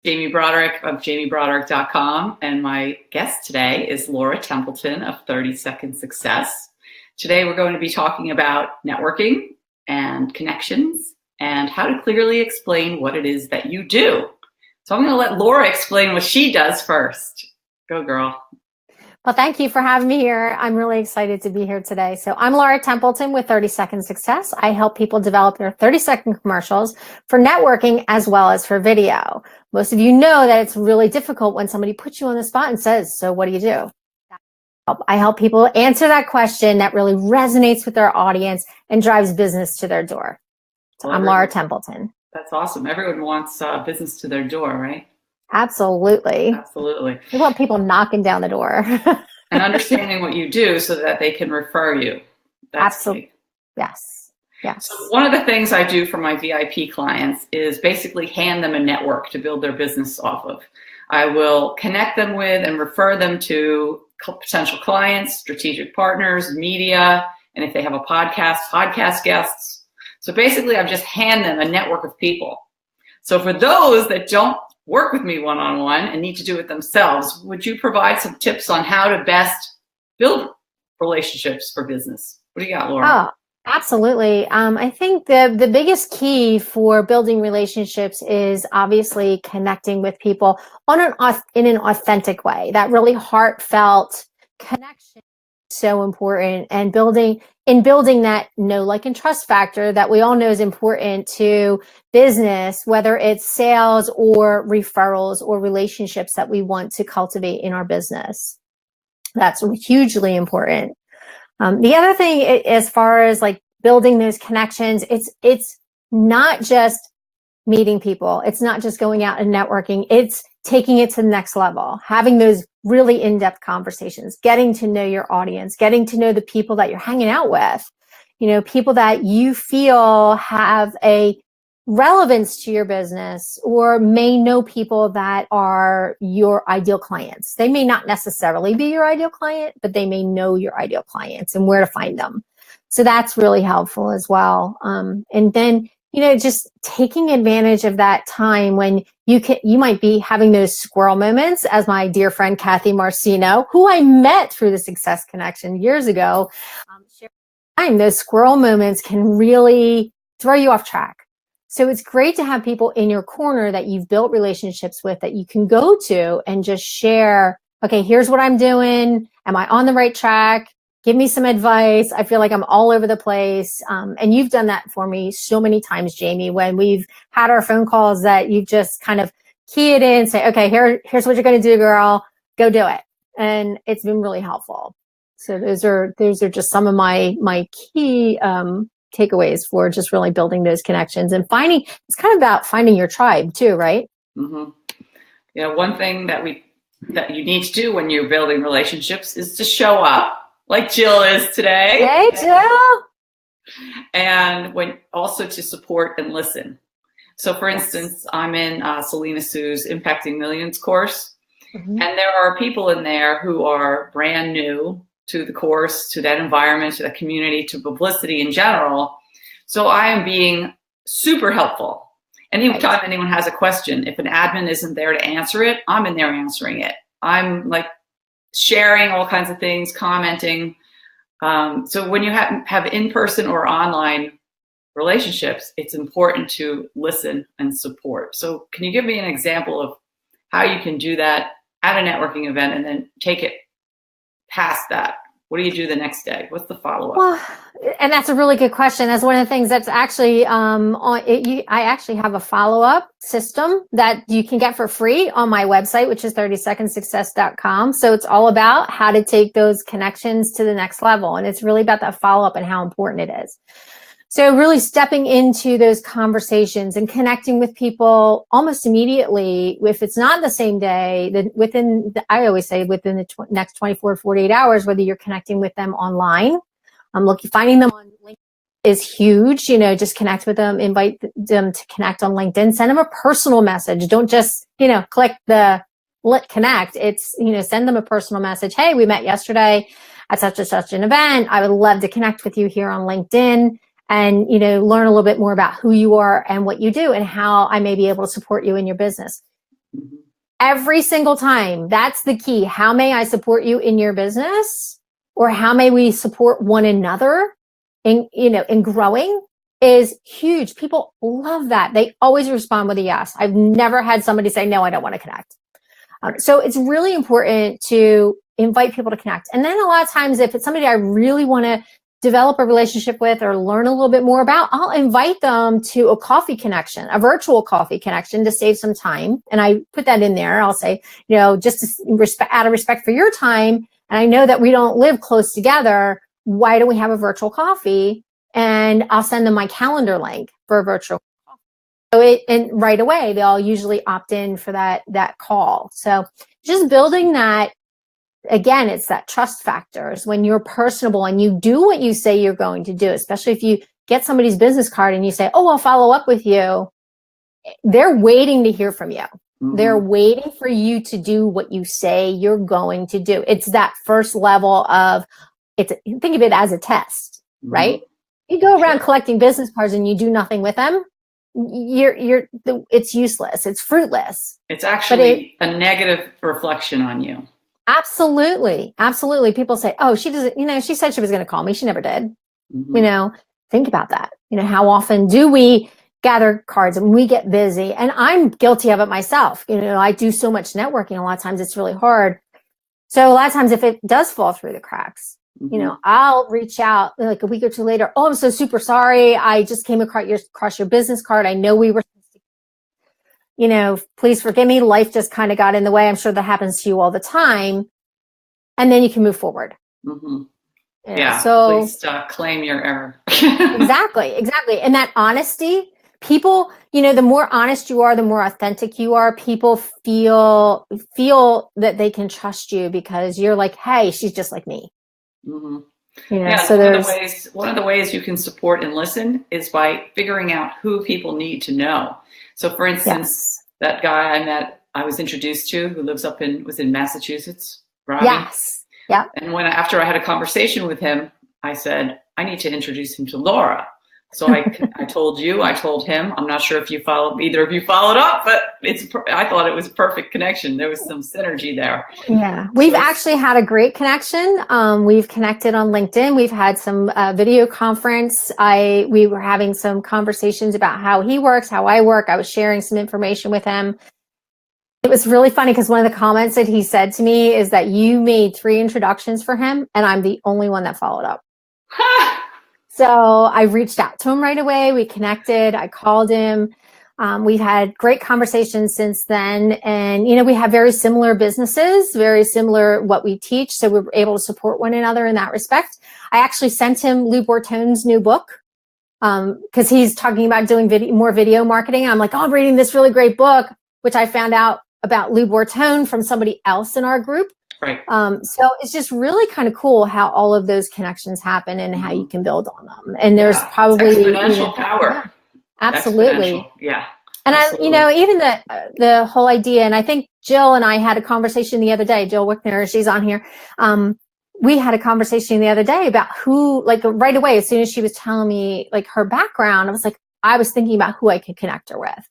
Jamie Broderick of jamiebroderick.com, and my guest today is Laura Templeton of 30 Second Success. Today we're going to be talking about networking and connections and how to clearly explain what it is that you do. So I'm going to let Laura explain what she does first. Go, girl. Well, thank you for having me here. I'm really excited to be here today. So I'm Laura Templeton with 30 Second Success. I help people develop their 30-second commercials for networking as well as for video. Most of you know that it's really difficult when somebody puts you on the spot and says, so what do you do? I help people answer that question that really resonates with their audience and drives business to their door. So I'm Laura Templeton. That's awesome. Everyone wants business to their door, right? Absolutely. Absolutely. We want people knocking down the door. And understanding what you do so that they can refer you. That's Absolutely. Key. Yes. Yes. So one of the things I do for my VIP clients is basically hand them a network to build their business off of. I will connect them with and refer them to potential clients, strategic partners, media, and if they have a podcast guests. So basically, I just hand them a network of people. So for those that don't work with me one-on-one and need to do it themselves, would you provide some tips on how to best build relationships for business? What do you got, Laura? Oh, absolutely. I think the biggest key for building relationships is obviously connecting with people in an authentic way. That really heartfelt connection is so important, and building that know, like, and trust factor that we all know is important to business, whether it's sales or referrals or relationships that we want to cultivate in our business. That's hugely important. The other thing, as far as like building those connections, it's not just meeting people. It's not just going out and networking. It's taking it to the next level, having those really in-depth conversations, getting to know your audience, getting to know the people that you're hanging out with, people that you feel have a relevance to your business or may know people that are your ideal clients. They may not necessarily be your ideal client, but they may know your ideal clients and where to find them. So that's really helpful as well. And then, just taking advantage of that time when you might be having those squirrel moments, as my dear friend Kathy Marcino, who I met through the Success Connection years ago, those squirrel moments can really throw you off track. So it's great to have people in your corner that you've built relationships with that you can go to and just share, okay, here's what I'm doing. Am I on the right track? Give me some advice. I feel like I'm all over the place. And you've done that for me so many times, Jamie, when we've had our phone calls that you just kind of key it in, say, okay, here's what you're going to do, girl. Go do it. And it's been really helpful. So those are just some of my key takeaways for just really building those connections and it's kind of about finding your tribe too, right? Mm-hmm. One thing that you need to do when you're building relationships is to show up, like Jill is today. Hey, Jill. And also to support and listen. So for instance, I'm in Selena Sue's Impacting Millions course. Mm-hmm. And there are people in there who are brand new to the course, to that environment, to that community, to publicity in general. So I am being super helpful. Anytime anyone has a question, if an admin isn't there to answer it, I'm in there answering it. I'm like sharing all kinds of things, commenting. So when you have in-person or online relationships, it's important to listen and support. So can you give me an example of how you can do that at a networking event and then take it past that? What do you do the next day? What's the follow-up? Well, and that's a really good question. That's one of the things that's actually I actually have a follow-up system that you can get for free on my website, which is 30secondsuccess.com. So it's all about how to take those connections to the next level. And it's really about that follow-up and how important it is. So really stepping into those conversations and connecting with people almost immediately. If it's not the same day, then I always say within the next 24 to 48 hours, whether you're connecting with them online, finding them on LinkedIn is huge. Just connect with them, invite them to connect on LinkedIn, send them a personal message. Don't just, click the connect. It's, send them a personal message. Hey, we met yesterday at such and such an event. I would love to connect with you here on LinkedIn. And, learn a little bit more about who you are and what you do and how I may be able to support you in your business. every single time. That's the key. How may I support you in your business? Or how may we support one another in growing is huge. People love that. They always respond with a yes. I've never had somebody say, no, I don't want to connect. So it's really important to invite people to connect. And then a lot of times, if it's somebody I really want to develop a relationship with or learn a little bit more about, I'll invite them to a coffee connection, a virtual coffee connection to save some time. And I put that in there. I'll say, just out of respect for your time, and I know that we don't live close together, why don't we have a virtual coffee? And I'll send them my calendar link for a virtual coffee. So and right away, they'll usually opt in for that call. So just building that, again, it's that trust factors when you're personable and you do what you say you're going to do, especially if you get somebody's business card and you say, oh, I'll follow up with you. They're waiting to hear from you. Mm-hmm. They're waiting for you to do what you say you're going to do. It's that first level of think of it as a test, mm-hmm. right? You go around collecting business cards and you do nothing with them. It's useless. It's fruitless. It's actually a negative reflection on you. Absolutely. Absolutely. People say, oh, she doesn't, she said she was going to call me. She never did. Mm-hmm. Think about that. How often do we gather cards and we get busy? And I'm guilty of it myself. I do so much networking. A lot of times it's really hard. So a lot of times if it does fall through the cracks, mm-hmm. I'll reach out like a week or two later. Oh, I'm so super sorry. I just came across your business card. I know we were, please forgive me. Life just kind of got in the way. I'm sure that happens to you all the time. And then you can move forward. Mm-hmm. Yeah. So please claim your error. Exactly. And that honesty, people, the more honest you are, the more authentic you are. People feel that they can trust you because you're like, hey, she's just like me. Mm-hmm. So one of the ways you can support and listen is by figuring out who people need to know. So for instance, that guy I was introduced to who was in Massachusetts, Robbie. Yes. Yeah. And after I had a conversation with him, I said, I need to introduce him to Laura. So I told you, I told him, I'm not sure if either of you followed up, but I thought it was a perfect connection. There was some synergy there. Yeah. We've actually had a great connection. We've connected on LinkedIn. We've had some video conference. We were having some conversations about how he works, how I work. I was sharing some information with him. It was really funny because one of the comments that he said to me is that you made 3 introductions for him and I'm the only one that followed up. So I reached out to him right away. We connected. I called him. We've had great conversations since then. And, we have very similar businesses, very similar what we teach. So we were able to support one another in that respect. I actually sent him Lou Bortone's new book because he's talking about doing more video marketing. I'm like, oh, I'm reading this really great book, which I found out about Lou Bortone from somebody else in our group. Right. So it's just really kind of cool how all of those connections happen and how you can build on them. And there's probably exponential power. Yeah, absolutely. Exponential. Yeah. And absolutely. Even the whole idea, and I think Jill and I had a conversation the other day, Jill Wickner, she's on here. We had a conversation the other day about who, like right away, as soon as she was telling me like her background, I was thinking about who I could connect her with.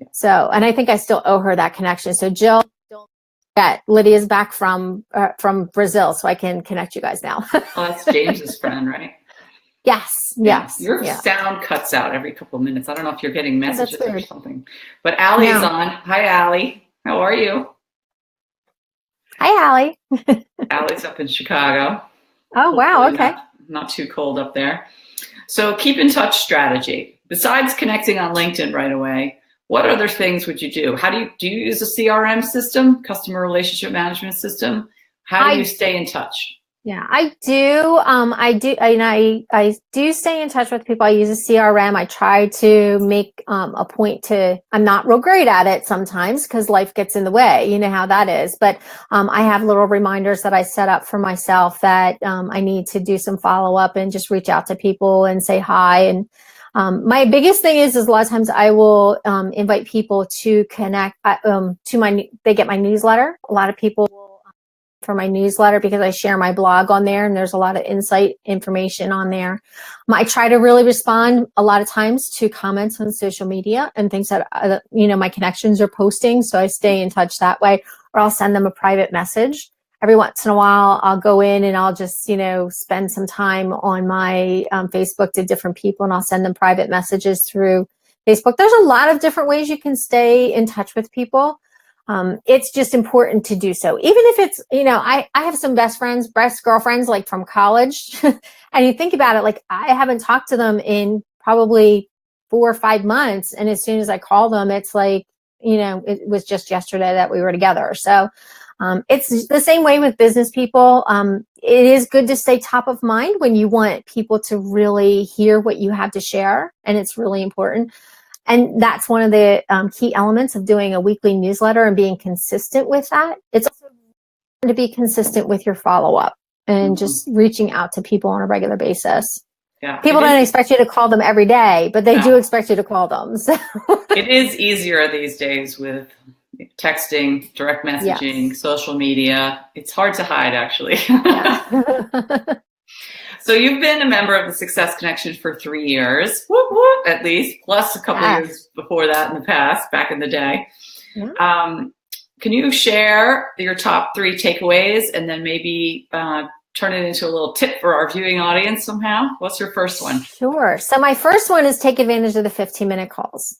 Yeah. So, and I think I still owe her that connection. So Jill, Lydia's back from Brazil, so I can connect you guys now. Oh, that's James's friend, right? Yes. Your sound cuts out every couple of minutes. I don't know if you're getting messages or something. But Allie's on. Hi, Allie. How are you? Hi, Allie. Allie's up in Chicago. Oh, wow. Okay. Not too cold up there. So keep in touch strategy. Besides connecting on LinkedIn right away, what other things would you do? How do you use a CRM system, customer relationship management system? How do you stay in touch? Yeah, I do. I do stay in touch with people. I use a CRM. I try to make a point I'm not real great at it sometimes because life gets in the way. You know how that is. But I have little reminders that I set up for myself that I need to do some follow up and just reach out to people and say hi. And my biggest thing is a lot of times I will invite people to connect they get my newsletter. A lot of people for my newsletter because I share my blog on there and there's a lot of insight information on there. I try to really respond a lot of times to comments on social media and things that, my connections are posting. So I stay in touch that way, or I'll send them a private message. Every once in a while, I'll go in and I'll just, spend some time on my Facebook to different people, and I'll send them private messages through Facebook. There's a lot of different ways you can stay in touch with people. It's just important to do so. Even if it's, I have some best girlfriends, like from college. And you think about it, like I haven't talked to them in probably 4 or 5 months. And as soon as I call them, it's like, it was just yesterday that we were together. So it's the same way with business people. It is good to stay top of mind when you want people to really hear what you have to share. And it's really important. And that's one of the key elements of doing a weekly newsletter and being consistent with that. It's also important to be consistent with your follow-up and just reaching out to people on a regular basis. Yeah, people don't expect you to call them every day, but they do expect you to call them. So. It is easier these days with texting, direct messaging, social media. It's hard to hide, actually. Yeah. So you've been a member of the Success Connection for 3 years, at least, plus a couple of years before that in the past, back in the day. Yeah. Can you share your top 3 takeaways and then maybe turn it into a little tip for our viewing audience somehow? What's your first one? Sure. So my first one is take advantage of the 15-minute calls.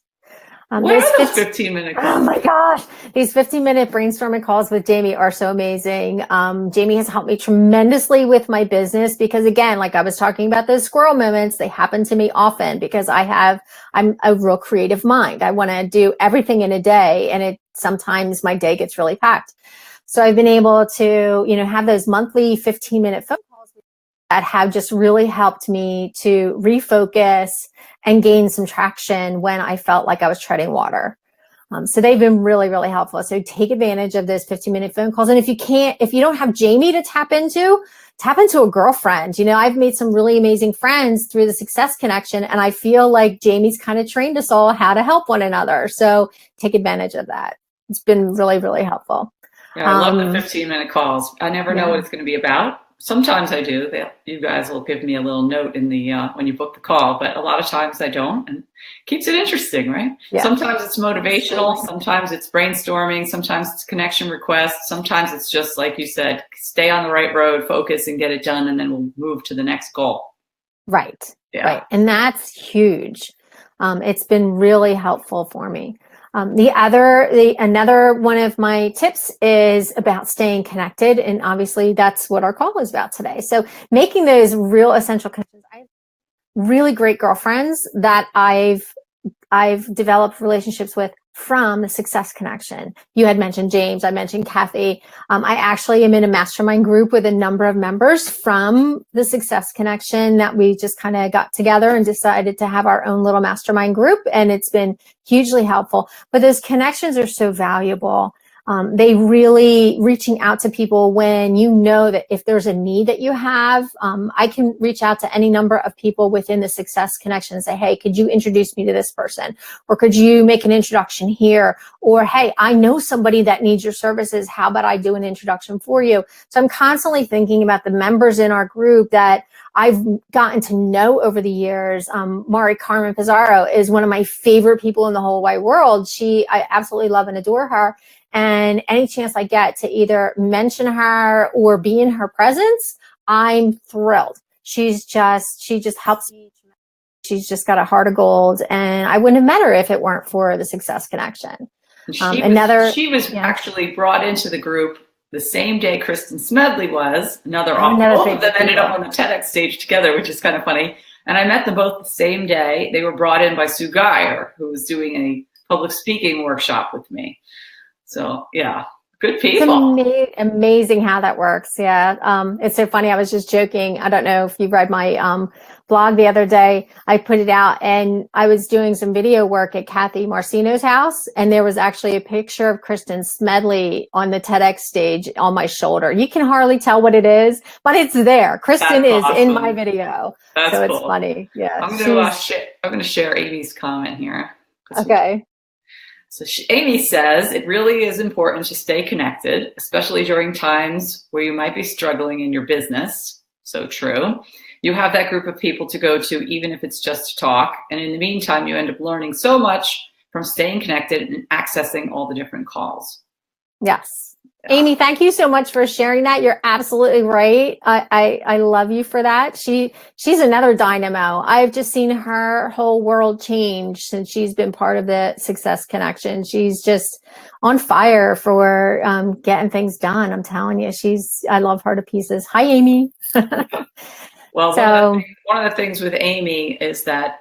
What are those 15-minute calls? Oh my gosh. These 15-minute brainstorming calls with Jamie are so amazing. Jamie has helped me tremendously with my business because, again, like I was talking about those squirrel moments, they happen to me often because I'm a real creative mind. I want to do everything in a day, and sometimes my day gets really packed. So I've been able to, have those monthly 15-minute phone calls that have just really helped me to refocus and gain some traction when I felt like I was treading water. So they've been really, really helpful. So take advantage of those 15-minute phone calls. And if you don't have Jamie to tap into a girlfriend. I've made some really amazing friends through the Success Connection, and I feel like Jamie's kind of trained us all how to help one another. So take advantage of that. It's been really, really helpful. Yeah, I love the 15-minute calls. I never know what it's going to be about. Sometimes I do. You guys will give me a little note in the when you book the call, but a lot of times I don't, and keeps it interesting, right? Yeah. Sometimes it's motivational, sometimes it's brainstorming, sometimes it's connection requests, sometimes it's just like you said, stay on the right road, focus, and get it done, and then we'll move to the next goal. Right. Yeah. Right, and that's huge. It's been really helpful for me. Another one of my tips is about staying connected. And obviously that's what our call is about today. So making those real essential connections. I have really great girlfriends that I've developed relationships with from the Success Connection. You had mentioned James. I mentioned Kathy. I actually am in a mastermind group with a number of members from the Success Connection that we just kind of got together and decided to have our own little mastermind group. And it's been hugely helpful. But those connections are so valuable. They really reaching out to people when that if there's a need that you have, I can reach out to any number of people within the Success Connection and say, hey, could you introduce me to this person? Or could you make an introduction here? Or, hey, I know somebody that needs your services. How about I do an introduction for you? So I'm constantly thinking about the members in our group that I've gotten to know over the years. Mari Carmen Pizarro is one of my favorite people in the whole wide world. I absolutely love and adore her. And any chance I get to either mention her or be in her presence, I'm thrilled. She just helps me. She's just got a heart of gold, and I wouldn't have met her if it weren't for the Success Connection. She was actually brought into the group the same day Kristen Smedley was, both of them ended up on the TEDx stage together, which is kind of funny. And I met them both the same day. They were brought in by Sue Geyer, who was doing a public speaking workshop with me. So yeah, good people. It's amazing how that works. Yeah. It's so funny. I was just joking. I don't know if you read my blog the other day. I put it out and I was doing some video work at Kathy Marcino's house. And there was actually a picture of Kristen Smedley on the TEDx stage on my shoulder. You can hardly tell what it is, but it's there. Kristen is awesome. In my video. That's so cool. It's funny. Yeah. I'm going to share Amy's comment here. Okay. So Amy says it really is important to stay connected, especially during times where you might be struggling in your business. So true. You have that group of people to go to, even if it's just to talk. And in the meantime, you end up learning so much from staying connected and accessing all the different calls. Yes. Yeah. Amy, thank you so much for sharing that. You're absolutely right. I love you for that. She's another dynamo. I've just seen her whole world change since she's been part of the Success Connection. She's just on fire for getting things done. I'm telling you, I love her to pieces. Hi, Amy. Well, one of the things with Amy is that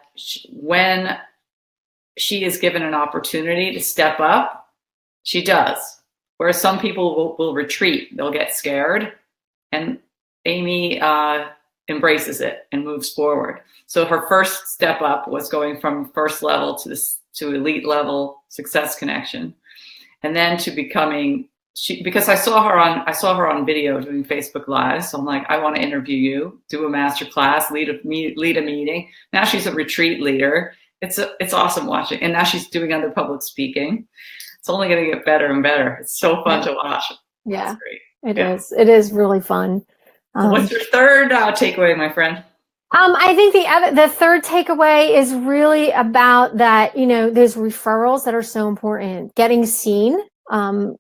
when she is given an opportunity to step up, she does. Whereas some people will retreat, they'll get scared, and Amy embraces it and moves forward. So her first step up was going from first level to elite level Success Connection, and then to becoming because I saw her on video doing Facebook Live. So I'm like, I want to interview you, do a master class, lead a meeting. Now she's a retreat leader. It's awesome watching, and now she's doing other public speaking. It's only going to get better and better. It's so fun to watch. Yeah, it is. It is really fun. So what's your third takeaway, my friend? I think the third takeaway is really about that, those referrals that are so important. Getting seen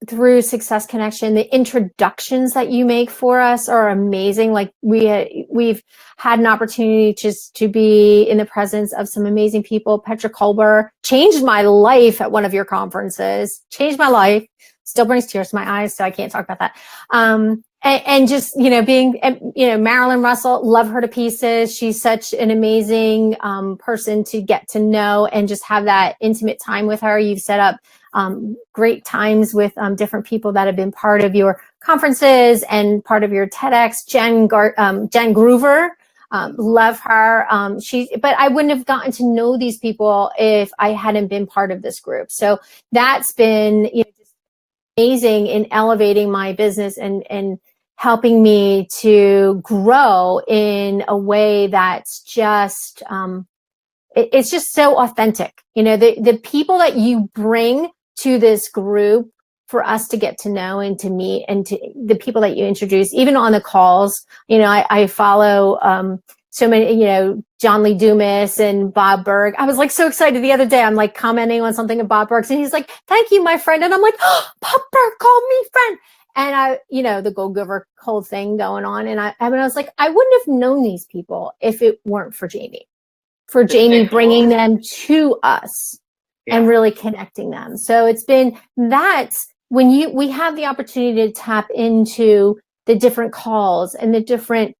through Success Connection. The introductions that you make for us are amazing. Like we've had an opportunity just to be in the presence of some amazing people. Petra Kolber changed my life at one of your conferences. Changed my life. Still brings tears to my eyes, so I can't talk about that. And just, being, Marilyn Russell, love her to pieces. She's such an amazing person to get to know and just have that intimate time with her. You've set up great times with different people that have been part of your conferences and part of your TEDx. Jen Groover, love her. But I wouldn't have gotten to know these people if I hadn't been part of this group. So that's been just amazing in elevating my business and helping me to grow in a way that's just it's just so authentic. The people that you bring to this group for us to get to know and to meet, and to the people that you introduce, even on the calls, I follow so many, John Lee Dumas and Bob Berg. I was like so excited the other day. I'm like commenting on something of Bob Berg's, and he's like, "Thank you, my friend." And I'm like, "Oh, Bob Berg called me friend." And the go-giver whole thing going on. And I was like, I wouldn't have known these people if it weren't for Jamie. For Jamie bringing them to us and really connecting them. So that's when we have the opportunity to tap into the different calls and the different,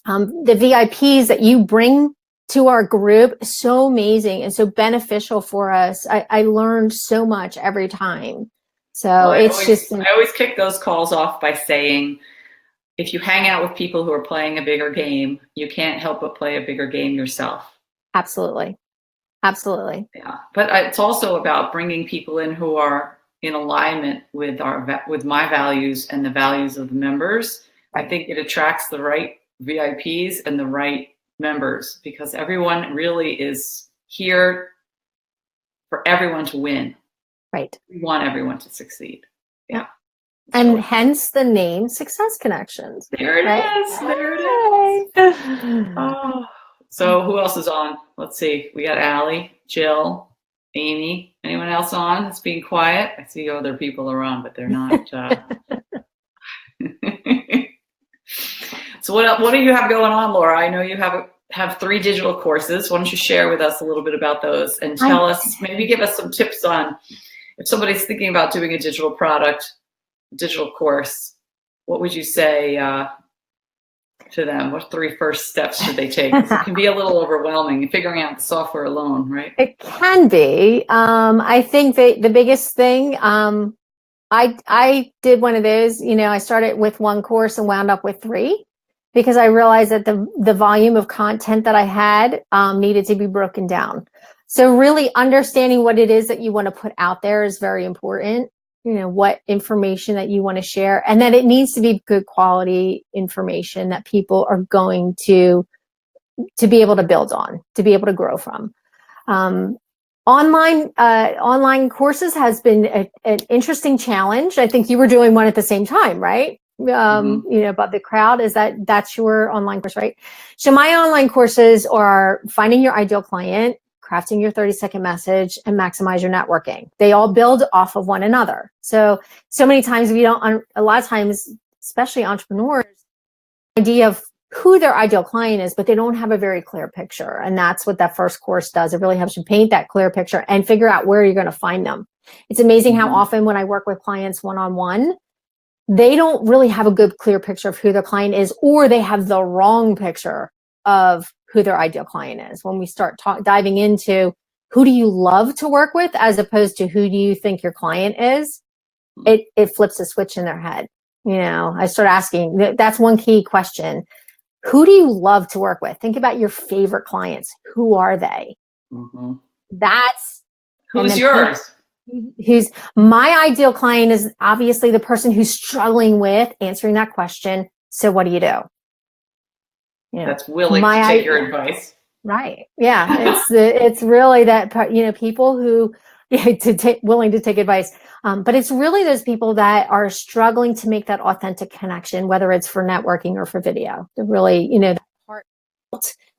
the VIPs that you bring to our group. So amazing and so beneficial for us. I learned so much every time. So I always kick those calls off by saying, if you hang out with people who are playing a bigger game, you can't help but play a bigger game yourself. Absolutely. Absolutely. Yeah. But it's also about bringing people in who are in alignment with my values and the values of the members. I think it attracts the right VIPs and the right members, because everyone really is here for everyone to win. Right. We want everyone to succeed. Yeah. And hence the name Success Connections. There it is. There it is. Oh. So who else is on? Let's see. We got Allie, Jill, Amy. Anyone else on that's being quiet? I see other people are on, but they're not. So what do you have going on, Laura? I know you have 3 digital courses. Why don't you share with us a little bit about those and tell us, maybe give us some tips on if somebody's thinking about doing a digital course, what would you say to them? What 3 first steps should they take? It can be a little overwhelming figuring out the software alone, right? It can be. I think that the biggest thing, I did one of those, I started with 1 course and wound up with 3 because I realized that the volume of content that I had needed to be broken down. So really understanding what it is that you want to put out there is very important. What information that you want to share, and that it needs to be good quality information that people are going to be able to build on, to be able to grow from. Online courses has been an interesting challenge. I think you were doing one at the same time, right? About the crowd, that's your online course, right? So my online courses are finding your ideal client, crafting your 30-second message, and maximize your networking. They all build off of one another. So many times a lot of times, especially entrepreneurs, idea of who their ideal client is, but they don't have a very clear picture. And that's what that first course does. It really helps you paint that clear picture and figure out where you're going to find them. It's amazing how often when I work with clients one-on-one, they don't really have a good clear picture of who their client is, or they have the wrong picture of who their ideal client is. When we start diving into who do you love to work with as opposed to who do you think your client is, it flips a switch in their head. I start asking, that's one key question. Who do you love to work with? Think about your favorite clients. Who are they? Mm-hmm. Who's yours? Who's my ideal client is obviously the person who's struggling with answering that question. So what do you do? That's willing to take your advice. Right. Yeah. It's really that part, people who willing to take advice. But it's really those people that are struggling to make that authentic connection, whether it's for networking or for video. They're really,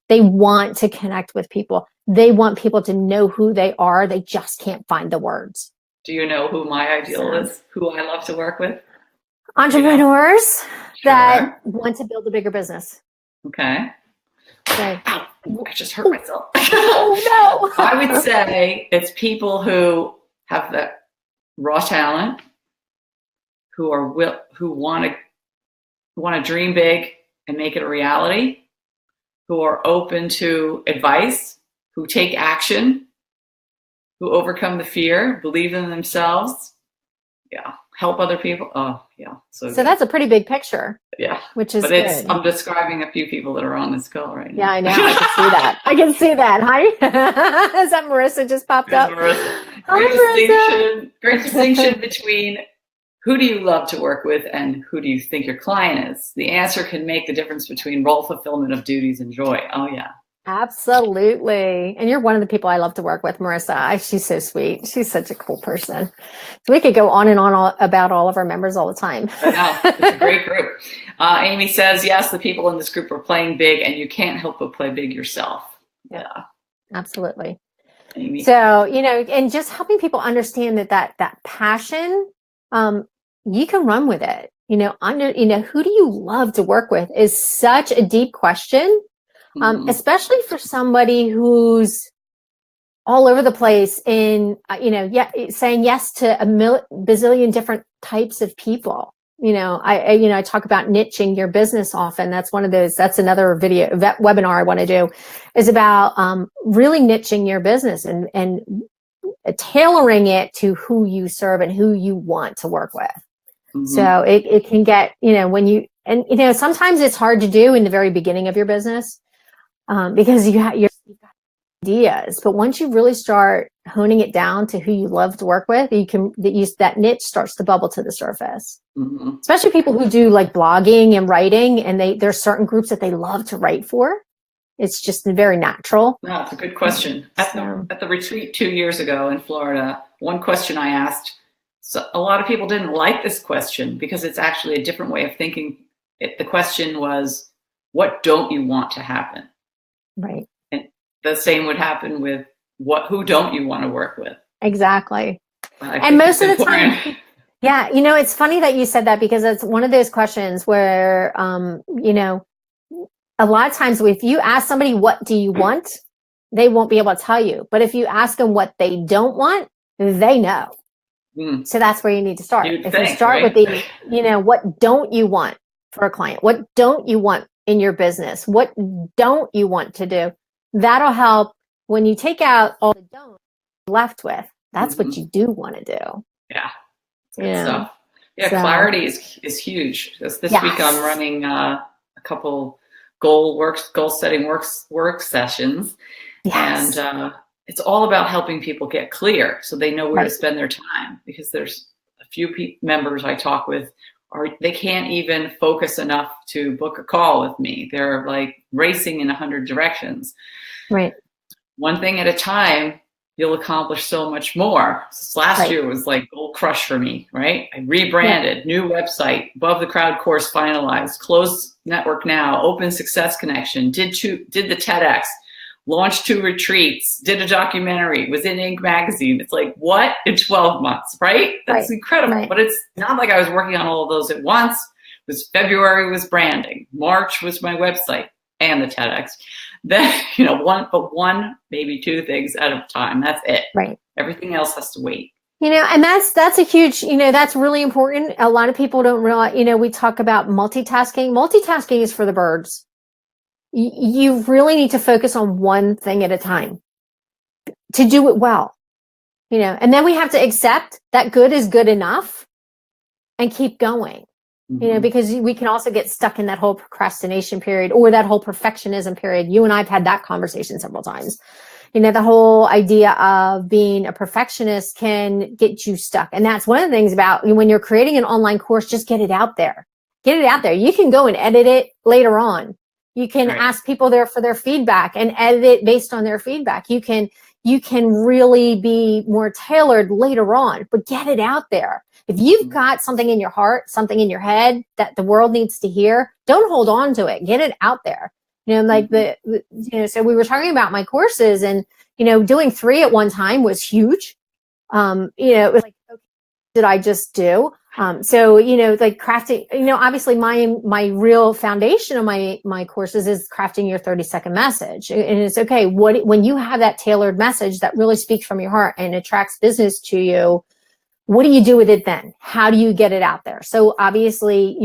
they want to connect with people. They want people to know who they are. They just can't find the words. Do you know who my ideal is? Who I love to work with? Entrepreneurs that want to build a bigger business. Okay. Okay. Ow, I just hurt myself. Oh no. I would say it's people who have that raw talent, who want to dream big and make it a reality, who are open to advice, who take action, who overcome the fear, believe in themselves, help other people. Oh, yeah. So that's a pretty big picture. Yeah. Which is good. I'm describing a few people that are on this call right now. Yeah, I know. I can see that. I can see that. Hi. Is that Marissa just popped up? Marissa. Marissa. Great distinction between who do you love to work with and who do you think your client is? The answer can make the difference between role fulfillment of duties and joy. Oh, yeah. Absolutely. And you're one of the people I love to work with, Marissa. She's so sweet. She's such a cool person. So we could go on and on about all of our members all the time. I know. It's a great group. Amy says, yes, the people in this group are playing big and you can't help but play big yourself. Yeah. Absolutely. Amy. So, and just helping people understand that passion, you can run with it. Who do you love to work with is such a deep question. Especially for somebody who's all over the place in, saying yes to a bazillion different types of people. I talk about niching your business often. That's one of those, that's another webinar I want to do is about, really niching your business and tailoring it to who you serve and who you want to work with. Mm-hmm. So it can get, sometimes it's hard to do in the very beginning of your business. Because you've got ideas, but once you really start honing it down to who you love to work with, that niche starts to bubble to the surface. Mm-hmm. Especially people who do like blogging and writing, and there's certain groups that they love to write for. It's just very natural. No, it's a good question. At the retreat 2 years ago in Florida, one question I asked, so a lot of people didn't like this question because it's actually a different way of thinking. The question was, what don't you want to happen? Right. And the same would happen with who don't you want to work with? Exactly. And most of the time, it's funny that you said that because it's one of those questions where, a lot of times if you ask somebody, what do you want? They won't be able to tell you. But if you ask them what they don't want, they know. So that's where you need to start. You start with what don't you want for a client? What don't you want in your business? What don't you want to do? That'll help when you take out all the don't you're left with. That's what you do want to do. Yeah. Good stuff. Yeah. So, clarity is huge. This week I'm running a couple goal setting work sessions. Yes. And it's all about helping people get clear so they know where to spend their time, because there's a few members I talk with they can't even focus enough to book a call with me. They're like racing in 100 directions. Right. One thing at a time you'll accomplish so much more. This last year was like Gold Crush for me, right? I rebranded, new website, Above the Crowd course finalized, closed network now, open Success Connection, did the TEDx, launched 2 retreats, did a documentary, was in Inc. magazine. It's like, what? In 12 months, right? That's incredible. But it's not like I was working on all of those at once. It was February was branding, March was my website and the TEDx. Then, one, maybe 2 things at a time. That's it. Right. Everything else has to wait. And that's a huge, that's really important. A lot of people don't realize, we talk about multitasking. Multitasking is for the birds. You really need to focus on one thing at a time to do it well, and then we have to accept that good is good enough and keep going, because we can also get stuck in that whole procrastination period or that whole perfectionism period. You and I've had that conversation several times. The whole idea of being a perfectionist can get you stuck. And that's one of the things about when you're creating an online course, just get it out there. Get it out there. You can go and edit it later on. You can ask people there for their feedback and edit it based on their feedback. You can really be more tailored later on, but get it out there. If you've got something in your heart, something in your head that the world needs to hear, don't hold on to it. Get it out there. So we were talking about my courses and, doing 3 at one time was huge. It was like, okay, what did I just do? Like crafting, obviously my real foundation of my courses is crafting your 30-second message. And it's okay. When you have that tailored message that really speaks from your heart and attracts business to you, what do you do with it then? How do you get it out there? So obviously,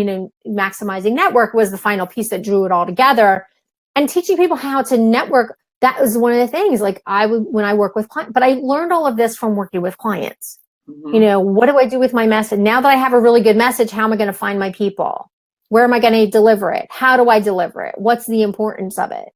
maximizing network was the final piece that drew it all together. And teaching people how to network, that was one of the things, like when I work with clients, but I learned all of this from working with clients. What do I do with my message? Now that I have a really good message, how am I going to find my people? Where am I going to deliver it? How do I deliver it? What's the importance of it?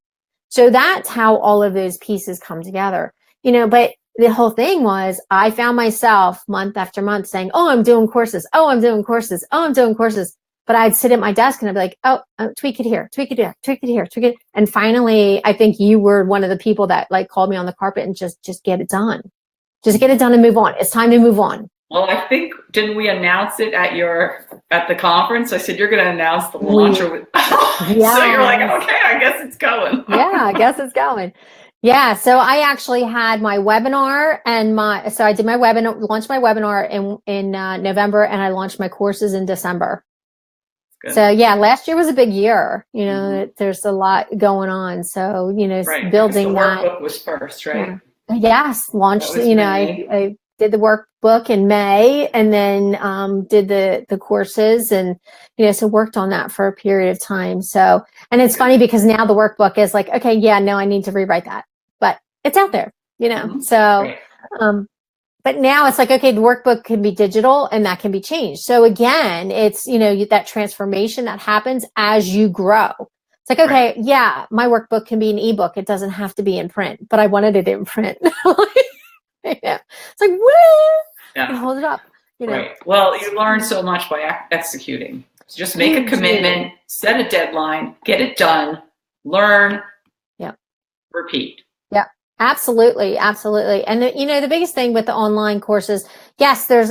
So that's how all of those pieces come together, but the whole thing was I found myself month after month saying, oh, I'm doing courses. Oh, I'm doing courses. Oh, I'm doing courses. But I'd sit at my desk and I'd be like, oh, tweak it here, tweak it there, tweak it here, tweak it. And finally, I think you were one of the people that called me on the carpet and just get it done. Just get it done and move on. It's time to move on. Well, I think, didn't we announce it at the conference? I said, you're going to announce the launcher. Yeah. So you're like, okay, I guess it's going. Yeah, I guess it's going. Yeah. So I actually had my webinar so I did my webinar, launched my webinar in November, and I launched my courses in December. Good. So yeah, last year was a big year, there's a lot going on. So, building the workbook was first, right? Yes. Launched, I did the workbook in May and then, did the courses and, so worked on that for a period of time. So, and it's funny because now the workbook is like, okay, yeah, no, I need to rewrite that, but it's out there, so, but now it's like, okay, the workbook can be digital and that can be changed. So again, it's, that transformation that happens as you grow. It's like, okay, yeah, my workbook can be an ebook. It doesn't have to be in print, but I wanted it in print. Yeah. It's like, woo! Yeah. Hold it up. Right. Well, you learn so much by executing. So just make a commitment, set a deadline, get it done, learn, repeat. Yeah. Absolutely. Absolutely. And the biggest thing with the online courses, yes, there's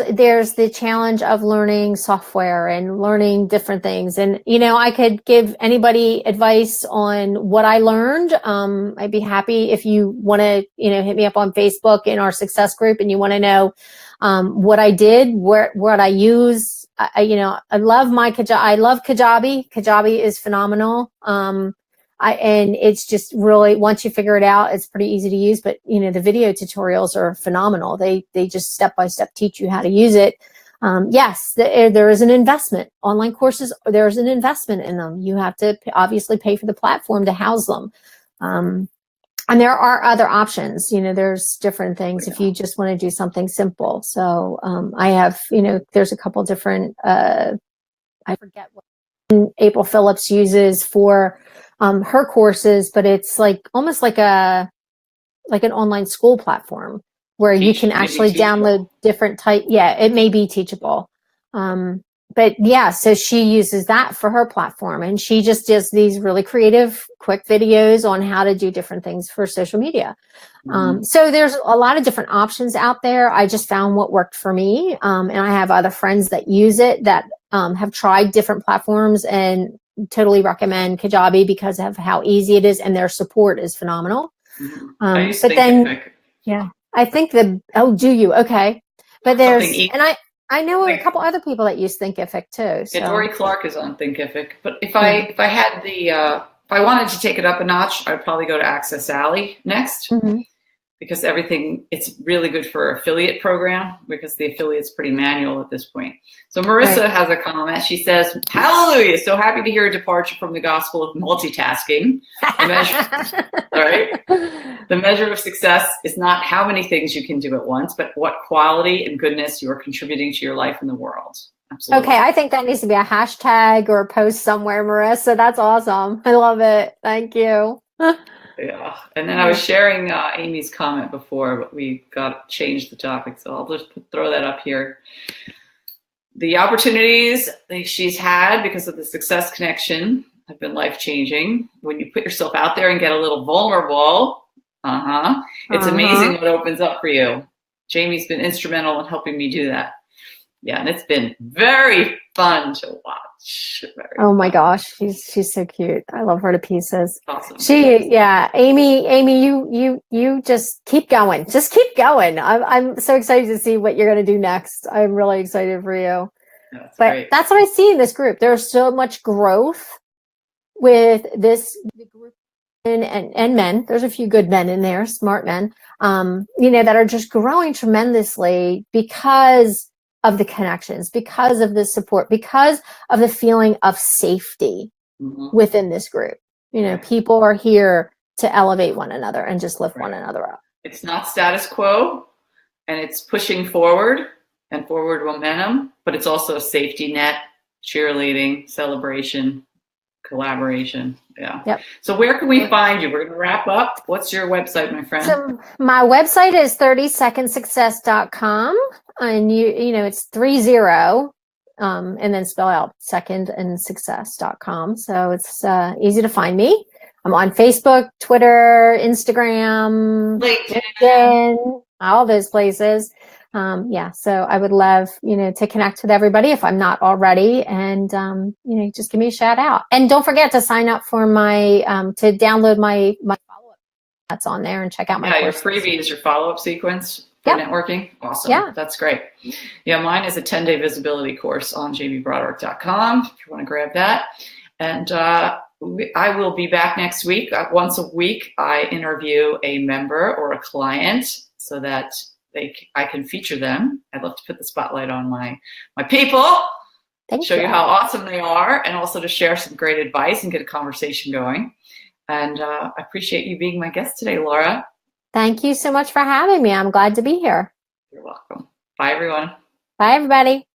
the challenge of learning software and learning different things. And, I could give anybody advice on what I learned. I'd be happy if you want to, hit me up on Facebook in our success group and you want to know, what I did, what I use. I love I love Kajabi. Kajabi is phenomenal. And it's just really, once you figure it out, it's pretty easy to use, but the video tutorials are phenomenal. They just step by step teach you how to use it. Yes, there is an investment. Online courses, there's an investment in them. You have to obviously pay for the platform to house them. And there are other options. There's different things if you just want to do something simple. So, I have, there's a couple different, I forget what April Phillips uses for, her courses, but it's almost like an online school platform where you can actually download different type. Yeah, it may be teachable. yeah, so she uses that for her platform, and she just does these really creative, quick videos on how to do different things for social media. So there's a lot of different options out there. I just found what worked for me. And I have other friends that use it that have tried different platforms and totally recommend Kajabi because of how easy it is, and their support is phenomenal. But then, yeah, I think do you? Okay. But I know a couple other people that use Thinkific too. So. Yeah, Dory Clark is on Thinkific. But if I had if I wanted to take it up a notch, I'd probably go to Access Alley next. Because it's really good for affiliate program because the affiliate's pretty manual at this point. So Marissa has a comment. She says, hallelujah, so happy to hear a departure from the gospel of multitasking. The measure of success is not how many things you can do at once, but what quality and goodness you are contributing to your life and the world. Absolutely. Okay, I think that needs to be a hashtag or a post somewhere, Marissa. That's awesome. I love it. Thank you. Yeah, and then I was sharing Amy's comment before, but we got to change the topic, so I'll just throw that up here. The opportunities that she's had because of the Success Connection have been life-changing. When you put yourself out there and get a little vulnerable, it's amazing what opens up for you. Jamie's been instrumental in helping me do that. Yeah, and it's been very fun to watch. Oh my gosh, she's so cute. I love her to pieces. Awesome. Amy, you just keep going. Just keep going. I'm so excited to see what you're going to do next. I'm really excited for you. That's but great. That's what I see in this group. There's so much growth with this group and men. There's a few good men in there, smart men, that are just growing tremendously because of the connections, because of the support, because of the feeling of safety within this group. People are here to elevate one another and just lift one another up. It's not status quo, and it's pushing forward and forward momentum, but it's also a safety net, cheerleading, celebration, collaboration. Yeah. Yep. So where can we find you? We're going to wrap up. What's your website, my friend? So my website is 30secondsuccess.com, and it's 30 and then spell out second and success.com. So it's easy to find me. I'm on Facebook, Twitter, Instagram, LinkedIn, all those places. So I would love, to connect with everybody if I'm not already, and, just give me a shout out. And don't forget to sign up for my, to download my follow-up that's on there and check out my courses. Your freebie is your follow-up sequence for networking. Awesome. Yeah. That's great. Yeah. Mine is a 10-day visibility course on jamiebroderick.com if you want to grab that. And, I will be back next week. Once a week, I interview a member or a client so that I can feature them. I'd love to put the spotlight on my people, show you how awesome they are, and also to share some great advice and get a conversation going. And I appreciate you being my guest today, Laura. Thank you so much for having me. I'm glad to be here. You're welcome. Bye, everyone. Bye, everybody.